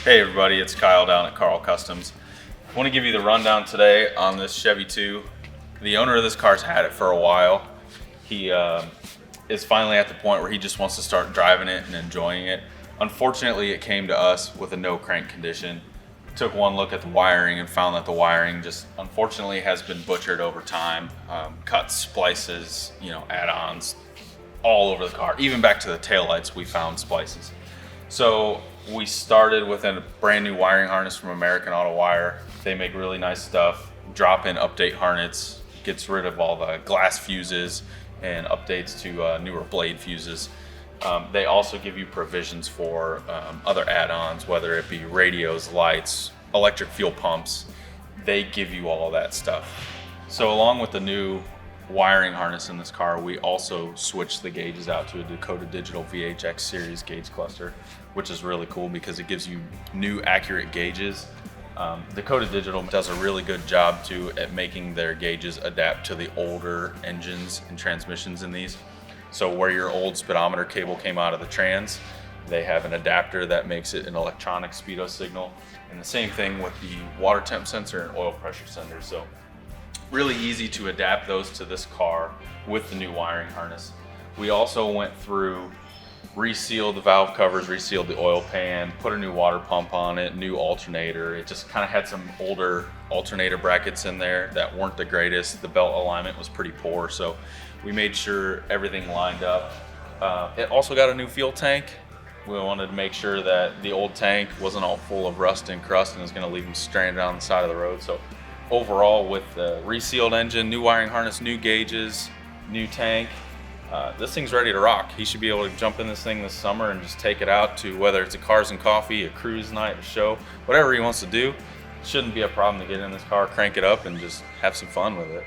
Hey everybody, it's Kyle down at Karl Kustoms. I want to give you the rundown today on this Chevy II. The owner of this car's had it for a while. He is finally at the point where he just wants to start driving it and enjoying it. Unfortunately, it came to us with a no crank condition. Took one look at the wiring and found that the wiring just unfortunately has been butchered over time. Cuts, splices, add-ons all over the car. Even back to the taillights we found splices. So we started with a brand new wiring harness from American Auto Wire. They make really nice stuff. Drop-in update harness, gets rid of all the glass fuses and updates to newer blade fuses. They also give you provisions for other add-ons, whether it be radios, lights, electric fuel pumps. They give you all of that stuff. So along with the new wiring harness in this car, we also switched the gauges out to a Dakota Digital VHX series gauge cluster, which is really cool because it gives you new accurate gauges. Dakota Digital does a really good job too at making their gauges adapt to the older engines and transmissions in these. So where your old speedometer cable came out of the trans, they have an adapter that makes it an electronic speedo signal. And the same thing with the water temp sensor and oil pressure sensor. So really easy to adapt those to this car with the new wiring harness. We also went through, resealed the valve covers, resealed the oil pan, put a new water pump on it, new alternator. It just kind of had some older alternator brackets in there that weren't the greatest. The belt alignment was pretty poor, so we made sure everything lined up. It also got a new fuel tank. We wanted to make sure that the old tank wasn't all full of rust and crust and was going to leave them stranded on the side of the road. So overall, with the resealed engine, new wiring harness, new gauges, new tank, this thing's ready to rock. He should be able to jump in this thing this summer and just take it out to whether it's a cars and coffee, a cruise night, a show, whatever he wants to do. It shouldn't be a problem to get in this car, crank it up, and just have some fun with it.